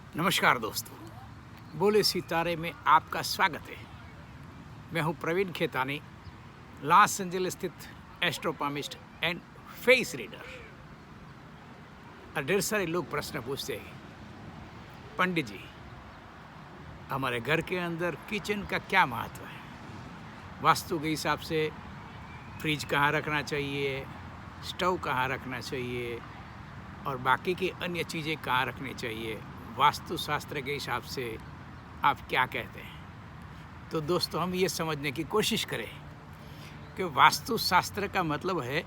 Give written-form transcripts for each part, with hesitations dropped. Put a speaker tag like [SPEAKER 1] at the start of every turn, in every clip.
[SPEAKER 1] नमस्कार दोस्तों, बोले सितारे में आपका स्वागत है। मैं हूं प्रवीण खेतानी, लॉस एंजलिस स्थित एस्ट्रोपामिस्ट एंड फेस रीडर। और ढेर सारे लोग प्रश्न पूछते हैं, पंडित जी हमारे घर के अंदर किचन का क्या महत्व है? वास्तु के हिसाब से फ्रिज कहाँ रखना चाहिए, स्टोव कहाँ रखना चाहिए और बाकी की अन्य चीज़ें कहाँ रखनी चाहिए, वास्तुशास्त्र के हिसाब से आप क्या कहते हैं? तो दोस्तों, हम ये समझने की कोशिश करें कि वास्तुशास्त्र का मतलब है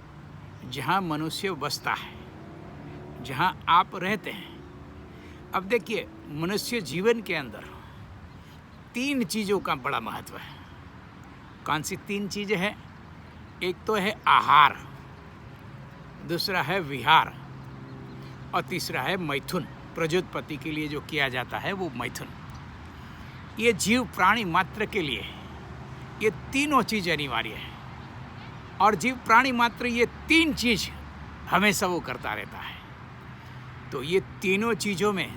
[SPEAKER 1] जहाँ मनुष्य बसता है, जहाँ आप रहते हैं। अब देखिए, मनुष्य जीवन के अंदर 3 चीज़ों का बड़ा महत्व है। कौन सी 3 चीज़ें हैं? एक तो है आहार, दूसरा है विहार और तीसरा है मैथुन। प्रजोत्पत्ति के लिए जो किया जाता है वो मैथुन। ये जीव प्राणी मात्र के लिए ये तीनों चीज़ अनिवार्य है और जीव प्राणी मात्र ये 3 चीज़ हमेशा वो करता रहता है। तो ये तीनों चीज़ों में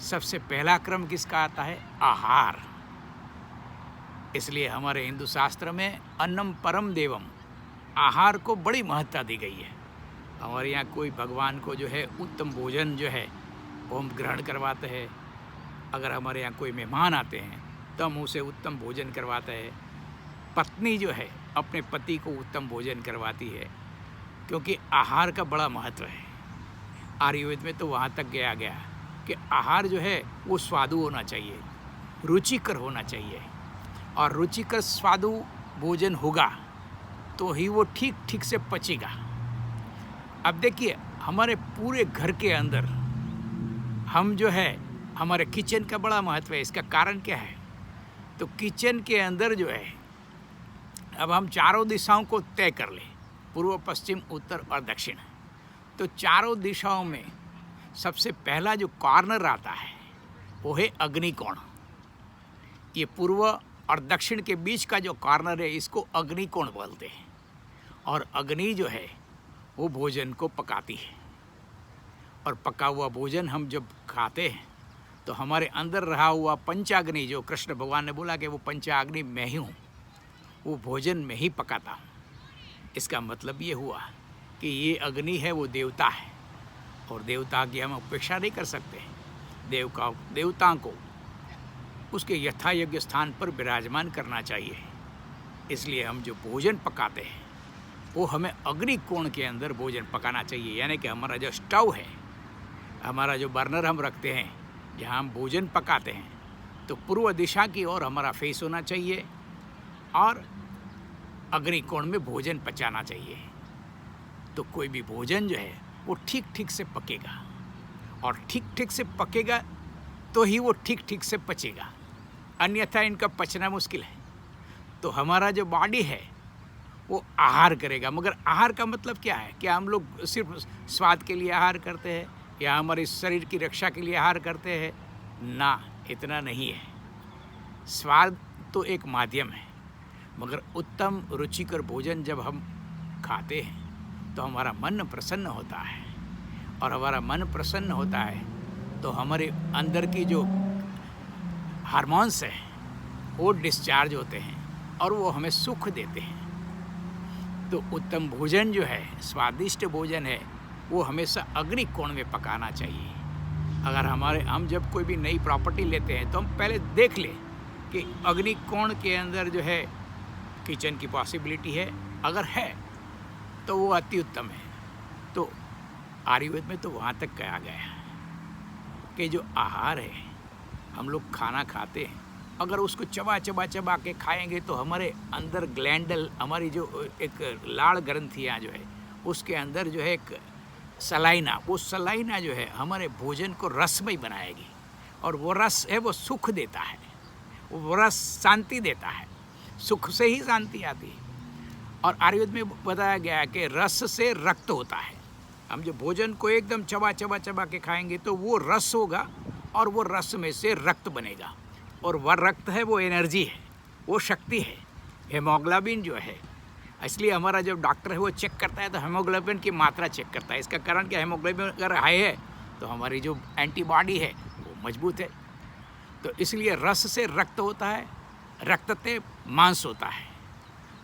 [SPEAKER 1] सबसे पहला क्रम किसका आता है? आहार। इसलिए हमारे हिंदू शास्त्र में अन्नम परम देवम, आहार को बड़ी महत्ता दी गई है। हमारे यहाँ कोई भगवान को जो है उत्तम भोजन जो है वो हम ग्रहण करवाते हैं। अगर हमारे यहाँ कोई मेहमान आते हैं तो हम उसे उत्तम भोजन करवाते हैं। पत्नी जो है अपने पति को उत्तम भोजन करवाती है, क्योंकि आहार का बड़ा महत्व है। आयुर्वेद में तो वहाँ तक गया कि आहार जो है वो स्वादु होना चाहिए, रुचिकर होना चाहिए। और रुचिकर स्वादु भोजन होगा तो ही वो ठीक ठीक से पचेगा। अब देखिए, हमारे पूरे घर के अंदर हम जो है, हमारे किचन का बड़ा महत्व है। इसका कारण क्या है? तो किचन के अंदर जो है, अब हम चारों दिशाओं को तय कर लें, पूर्व, पश्चिम, उत्तर और दक्षिण। तो चारों दिशाओं में सबसे पहला जो कॉर्नर आता है वो है अग्निकोण। ये पूर्व और दक्षिण के बीच का जो कॉर्नर है इसको अग्निकोण बोलते हैं। और अग्नि जो है वो भोजन को पकाती है, और पका हुआ भोजन हम जब खाते हैं तो हमारे अंदर रहा हुआ पंचाग्नि, जो कृष्ण भगवान ने बोला कि वो पंचाग्नि मैं ही हूँ, वो भोजन में ही पकाता हूँ। इसका मतलब ये हुआ कि ये अग्नि है वो देवता है, और देवता की हम उपेक्षा नहीं कर सकते। देवता को उसके यथायोग्य स्थान पर विराजमान करना चाहिए। इसलिए हम जो भोजन पकाते हैं वो हमें अग्निकोण के अंदर भोजन पकाना चाहिए। यानी कि हमारा जो स्टोव है, हमारा जो बर्नर हम रखते हैं जहाँ हम भोजन पकाते हैं, तो पूर्व दिशा की ओर हमारा फेस होना चाहिए और अग्निकोण में भोजन पचाना चाहिए। तो कोई भी भोजन जो है वो ठीक ठीक से पकेगा, और ठीक ठीक से पकेगा तो ही वो ठीक ठीक से पचेगा, अन्यथा इनका पचना मुश्किल है। तो हमारा जो बॉडी है वो आहार करेगा। मगर आहार का मतलब क्या है? क्या हम लोग सिर्फ स्वाद के लिए आहार करते हैं या हमारे शरीर की रक्षा के लिए आहार करते हैं? ना, इतना नहीं है। स्वाद तो एक माध्यम है, मगर उत्तम रुचिकर भोजन जब हम खाते हैं तो हमारा मन प्रसन्न होता है, और हमारा मन प्रसन्न होता है तो हमारे अंदर की जो हार्मोन्स हैं वो डिस्चार्ज होते हैं और वो हमें सुख देते हैं। तो उत्तम भोजन जो है, स्वादिष्ट भोजन है, वो हमेशा अग्निकोण में पकाना चाहिए। अगर हम जब कोई भी नई प्रॉपर्टी लेते हैं तो हम पहले देख लें कि अग्निकोण के अंदर जो है किचन की पॉसिबिलिटी है। अगर है तो वो अति उत्तम है। तो आयुर्वेद में तो वहाँ तक कहा गया है कि जो आहार है, हम लोग खाना खाते हैं, अगर उसको चबा के खाएंगे तो हमारे अंदर ग्लैंडल, हमारी जो एक लाड़ ग्रंथियाँ जो है उसके अंदर जो है एक सलाइना, वो सलाइना जो है हमारे भोजन को रसमय बनाएगी, और वो रस है वो सुख देता है, वो रस शांति देता है। सुख से ही शांति आती है। और आयुर्वेद में बताया गया है कि रस से रक्त होता है। हम जो भोजन को एकदम चबा के खाएंगे तो वो रस होगा, और वो रस में से रक्त बनेगा, और वह रक्त है वो एनर्जी है, वो शक्ति है, हेमोग्लोबिन जो है। इसलिए हमारा जब डॉक्टर है वो चेक करता है तो हेमोग्लोबिन की मात्रा चेक करता है। इसका कारण क्या? हेमोग्लोबिन अगर हाई है तो हमारी जो एंटीबॉडी है वो मजबूत है। तो इसलिए रस से रक्त होता है, रक्त से मांस होता है,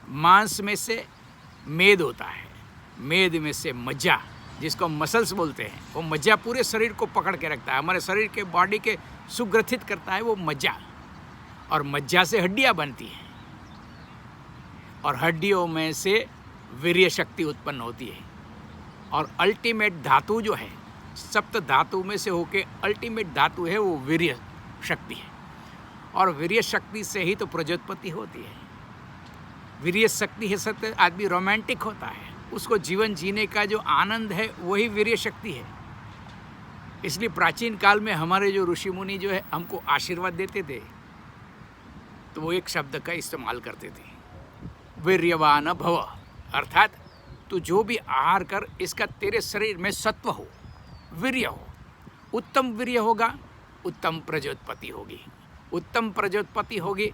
[SPEAKER 1] मांस में से मेद होता है, मेद में से मज्जा, जिसको हम मसल्स बोलते हैं, वो मज्जा पूरे शरीर को पकड़ के रखता है, हमारे शरीर के बॉडी के सुग्रथित करता है वो मज्जा। और मज्जा से हड्डियाँ बनती हैं और हड्डियों में से वीर्य शक्ति उत्पन्न होती है। और अल्टीमेट धातु जो है, सप्त धातु में से होके अल्टीमेट धातु है वो वीर्य शक्ति है। और वीर्य शक्ति से ही तो प्रजोत्पत्ति होती है। वीर्य शक्ति है सत्य, आदमी रोमांटिक होता है, उसको जीवन जीने का जो आनंद है वही वीर्य शक्ति है। इसलिए प्राचीन काल में हमारे जो ऋषि मुनि जो है हमको आशीर्वाद देते थे, तो वो एक शब्द का इस्तेमाल करते थे, वीर्यवान भव, अर्थात तू जो भी आहार कर इसका तेरे शरीर में सत्व हो, वीर्य हो। उत्तम वीर्य होगा, उत्तम प्रजोत्पत्ति होगी, उत्तम प्रजोत्पत्ति होगी,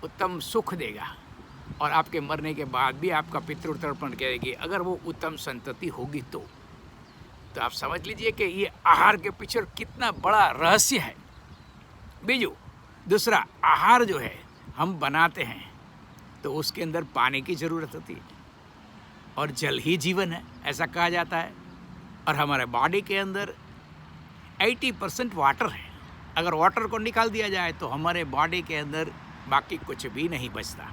[SPEAKER 1] उत्तम सुख देगा। और आपके मरने के बाद भी आपका पितृतर्पण करेगी, अगर वो उत्तम संतति होगी तो आप समझ लीजिए कि ये आहार के पीछे कितना बड़ा रहस्य है। बीजू दूसरा, आहार जो है हम बनाते हैं तो उसके अंदर पानी की ज़रूरत होती है और जल ही जीवन है, ऐसा कहा जाता है। और हमारे बॉडी के अंदर 80% वाटर है। अगर वाटर को निकाल दिया जाए तो हमारे बॉडी के अंदर बाकी कुछ भी नहीं बचता।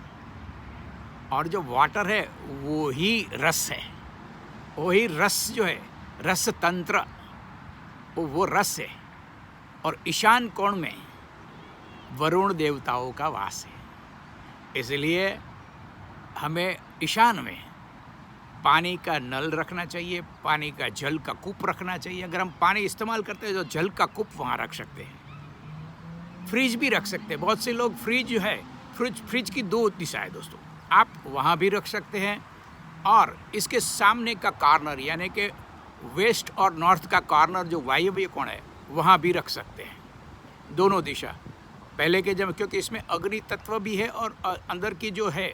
[SPEAKER 1] और जो वाटर है वो ही रस है, वही रस जो है, रस तंत्र, वो रस है। और ईशान कोण में वरुण देवताओं का वास है, इसलिए हमें ईशान में पानी का नल रखना चाहिए, पानी का जल का कूप रखना चाहिए। अगर हम पानी इस्तेमाल करते हैं तो जल का कूप वहाँ रख सकते हैं, फ्रिज भी रख सकते हैं। बहुत से लोग फ्रिज जो है, फ्रिज की दो दिशा है दोस्तों, आप वहाँ भी रख सकते हैं और इसके सामने का कॉर्नर यानी कि वेस्ट और नॉर्थ का कॉर्नर जो वायव्य कोण है वहाँ भी रख सकते हैं, दोनों दिशा। पहले के जब, क्योंकि इसमें अग्नि तत्व भी है और अंदर की जो है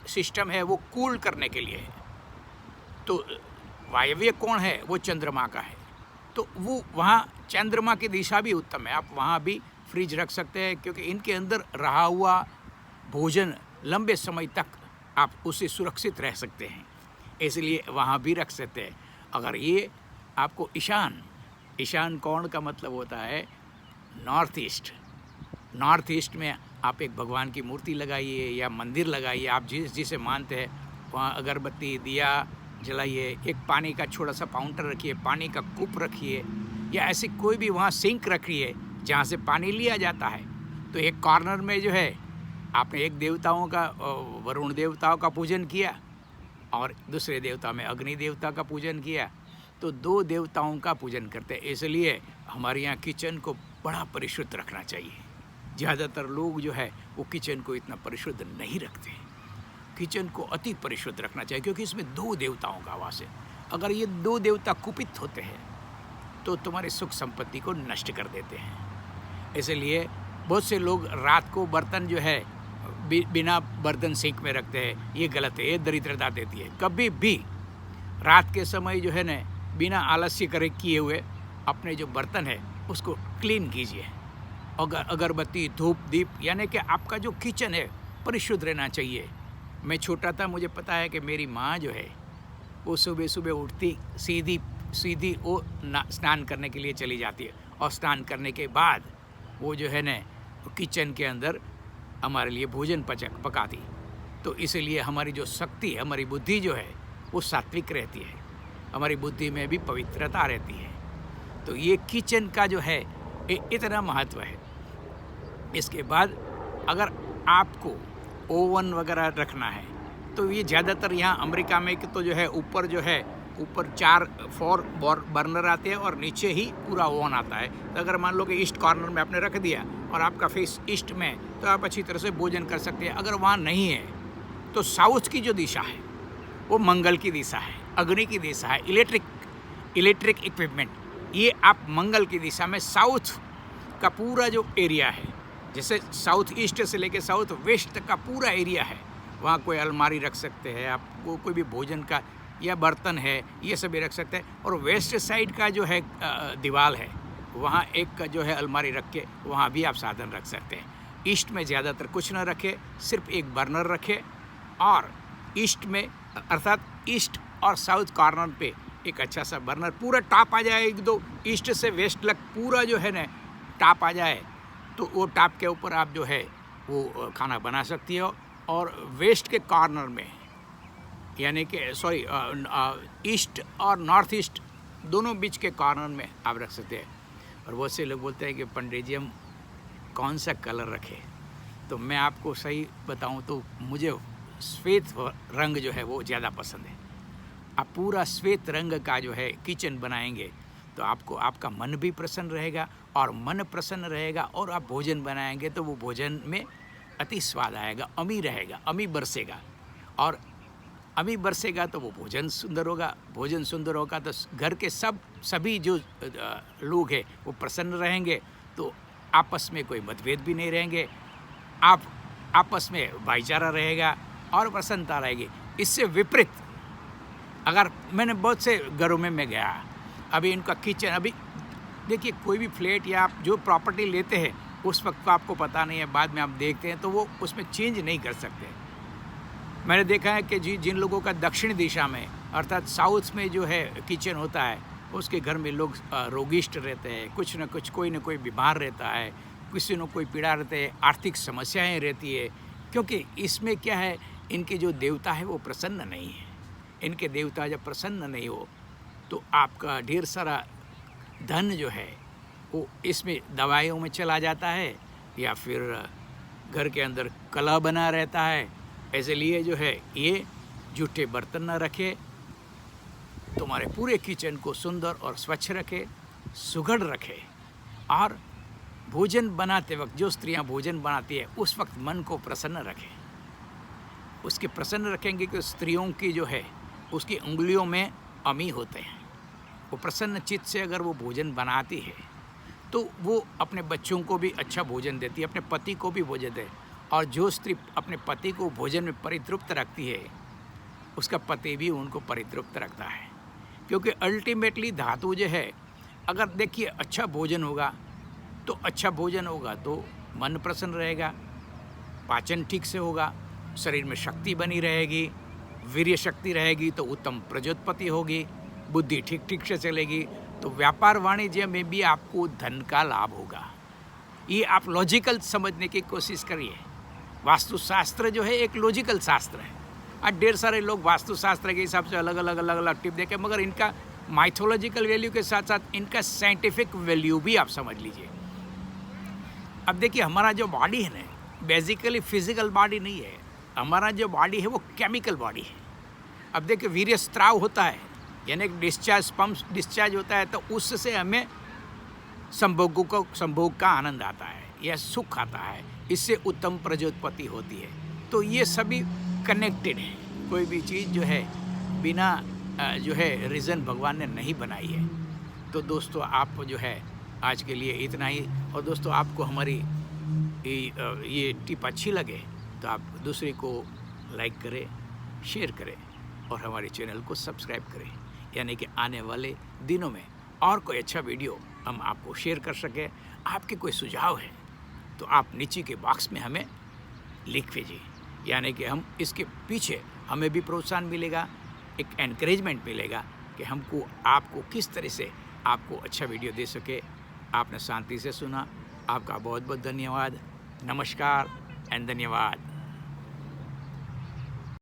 [SPEAKER 1] सिस्टम है वो कूल करने के लिए है, तो वायव्य कोण है वो चंद्रमा का है, तो वो वहाँ चंद्रमा की दिशा भी उत्तम है, आप वहाँ भी फ्रिज रख सकते हैं, क्योंकि इनके अंदर रहा हुआ भोजन लंबे समय तक आप उससे सुरक्षित रह सकते हैं, इसलिए वहाँ भी रख सकते हैं। अगर ये आपको ईशान कोण का मतलब होता है नॉर्थ ईस्ट में आप एक भगवान की मूर्ति लगाइए या मंदिर लगाइए, आप जिसे मानते हैं वहाँ अगरबत्ती दिया जलाइए, एक पानी का छोटा सा फाउंटेन रखिए, पानी का कूप रखिए, या ऐसी कोई भी वहाँ सिंक रखिए जहाँ से पानी लिया जाता है। तो एक कॉर्नर में जो है आपने एक देवताओं का, वरुण देवताओं का पूजन किया और दूसरे देवता में अग्नि देवता का पूजन किया, तो दो देवताओं का पूजन करते हैं। इसलिए हमारे यहाँ किचन को बड़ा परिशुद्ध रखना चाहिए। ज़्यादातर लोग जो है वो किचन को इतना परिशुद्ध नहीं रखते, किचन को अति परिशुद्ध रखना चाहिए, क्योंकि इसमें दो देवताओं का वास है। अगर ये दो देवता कुपित होते हैं तो तुम्हारे सुख संपत्ति को नष्ट कर देते हैं। इसलिए बहुत से लोग रात को बर्तन जो है बिना बर्तन सिंक में रखते हैं, ये गलत है, ये दरिद्रता देती है। कभी भी रात के समय जो है ना, बिना आलस्य करे किए हुए अपने जो बर्तन है उसको क्लीन कीजिए। अगरबत्ती, धूप, दीप, यानी कि आपका जो किचन है परिशुद्ध रहना चाहिए। मैं छोटा था, मुझे पता है कि मेरी माँ जो है वो सुबह सुबह उठती सीधी वो स्नान करने के लिए चली जाती है, और स्नान करने के बाद वो जो है ना किचन के अंदर हमारे लिए भोजन पकाती। तो इसलिए हमारी जो शक्ति है, हमारी बुद्धि जो है वो सात्विक रहती है, हमारी बुद्धि में भी पवित्रता रहती है। तो ये किचन का जो है इतना महत्व है। इसके बाद अगर आपको ओवन वगैरह रखना है तो ये ज़्यादातर यहाँ अमेरिका में तो जो है ऊपर 4 बर्नर आते हैं और नीचे ही पूरा ओवन आता है। तो अगर मान लो कि ईस्ट कॉर्नर में आपने रख दिया और आपका फेस ईस्ट में, तो आप अच्छी तरह से भोजन कर सकते हैं। अगर वहाँ नहीं है तो साउथ की जो दिशा है वो मंगल की दिशा है, अग्नि की दिशा है, इलेक्ट्रिक इक्विपमेंट, ये आप मंगल की दिशा में साउथ का पूरा जो एरिया है, जैसे साउथ ईस्ट से लेकर साउथ वेस्ट तक का पूरा एरिया है, वहाँ कोई अलमारी रख सकते हैं आप, कोई भी भोजन का या बर्तन है ये सब भी रख सकते हैं। और वेस्ट साइड का जो है दीवार है वहाँ एक का जो है अलमारी रख के वहाँ भी आप साधन रख सकते हैं। ईस्ट में ज़्यादातर कुछ ना रखें, सिर्फ एक बर्नर रखें और ईस्ट में अर्थात ईस्ट और साउथ कॉर्नर पे एक अच्छा सा बर्नर पूरा टाप आ जाए, एक दो ईस्ट से वेस्ट लग पूरा जो है ना टाप आ जाए, तो वो टाप के ऊपर आप जो है वो खाना बना सकती हो। और वेस्ट के कॉर्नर में यानी कि ईस्ट और नॉर्थ ईस्ट दोनों बीच के कॉर्नर में आप रख सकते हैं। और बहुत से लोग बोलते हैं कि पंडित जी हम कौन सा कलर रखें, तो मैं आपको सही बताऊं तो मुझे श्वेत रंग जो है वो ज़्यादा पसंद है। आप पूरा श्वेत रंग का जो है किचन बनाएंगे तो आपको आपका मन भी प्रसन्न रहेगा, और मन प्रसन्न रहेगा और आप भोजन बनाएंगे तो वो भोजन में अति स्वाद आएगा, अमी रहेगा, अमी बरसेगा, और अमी बरसेगा तो वो भोजन सुंदर होगा। भोजन सुंदर होगा तो घर के सभी जो लोग हैं वो प्रसन्न रहेंगे, तो आपस में कोई मतभेद भी नहीं रहेंगे, आप आपस में भाईचारा रहेगा और प्रसन्नता रहेगी। इससे विपरीत अगर मैंने बहुत से घरों में मैं गया, अभी इनका किचन, अभी देखिए कोई भी फ्लैट या आप जो प्रॉपर्टी लेते हैं उस वक्त को आपको पता नहीं है, बाद में आप देखते हैं तो वो उसमें चेंज नहीं कर सकते। मैंने देखा है कि जिन लोगों का दक्षिण दिशा में अर्थात साउथ में जो है किचन होता है, उसके घर में लोग रोगिष्ट रहते हैं, कुछ न कुछ कोई न कोई बीमार रहता है, किसी न कोई पीड़ा रहते हैं, आर्थिक समस्याएं रहती है, क्योंकि इसमें क्या है, इनके जो देवता है वो प्रसन्न नहीं है। इनके देवता जब प्रसन्न नहीं हो तो आपका ढेर सारा धन जो है वो इसमें दवाइयों में चला जाता है, या फिर घर के अंदर कलह बना रहता है। इसलिए जो है ये जूठे बर्तन न रखे, तुम्हारे पूरे किचन को सुंदर और स्वच्छ रखे, सुघड़ रखे। और भोजन बनाते वक्त जो स्त्रियां भोजन बनाती है उस वक्त मन को प्रसन्न रखें। उसके प्रसन्न रखेंगे कि स्त्रियों की जो है उसकी उंगलियों में अमी होते हैं। वो प्रसन्न चित्त से अगर वो भोजन बनाती है तो वो अपने बच्चों को भी अच्छा भोजन देती है, अपने पति को भी भोजन दे। और जो स्त्री अपने पति को भोजन में परितृप्त रखती है उसका पति भी उनको परितृप्त रखता है, क्योंकि अल्टीमेटली धातु जो है, अगर देखिए अच्छा भोजन होगा तो अच्छा भोजन होगा तो मन प्रसन्न रहेगा, पाचन ठीक से होगा, शरीर में शक्ति बनी रहेगी, वीर्य शक्ति रहेगी तो उत्तम प्रजोत्पत्ति होगी, बुद्धि ठीक ठीक से चलेगी, तो व्यापार वाणिज्य में भी आपको धन का लाभ होगा। ये आप लॉजिकल समझने की कोशिश करिए। वास्तुशास्त्र जो है एक लॉजिकल शास्त्र है। आज ढेर सारे लोग वास्तुशास्त्र के हिसाब से अलग अलग टिप देखे, मगर इनका माइथोलॉजिकल वैल्यू के साथ साथ इनका साइंटिफिक वैल्यू भी आप समझ लीजिए। अब देखिए हमारा जो बॉडी है ना, बेसिकली फिजिकल बॉडी नहीं है, हमारा जो बॉडी है वो केमिकल बॉडी है। अब देखिए वीर्य स्त्राव होता है, यानी डिस्चार्ज, पंप डिस्चार्ज होता है, तो उससे हमें संभोग का आनंद आता है या सुख आता है, इससे उत्तम प्रजोत्पत्ति होती है। तो ये सभी कनेक्टेड है, कोई भी चीज़ जो है बिना जो है रीज़न भगवान ने नहीं बनाई है। तो दोस्तों आप जो है आज के लिए इतना ही। और दोस्तों आपको हमारी ये टिप अच्छी लगे तो आप दूसरे को लाइक करें, शेयर करें और हमारे चैनल को सब्सक्राइब करें, यानी कि आने वाले दिनों में और कोई अच्छा वीडियो हम आपको शेयर कर सकें। आपके कोई सुझाव है तो आप नीचे के बॉक्स में हमें लिख भेजिए, यानी कि हम इसके पीछे हमें भी प्रोत्साहन मिलेगा, एक एनकरेजमेंट मिलेगा कि हमको आपको किस तरह से आपको अच्छा वीडियो दे सके। आपने शांति से सुना, आपका बहुत बहुत धन्यवाद। नमस्कार एंड धन्यवाद।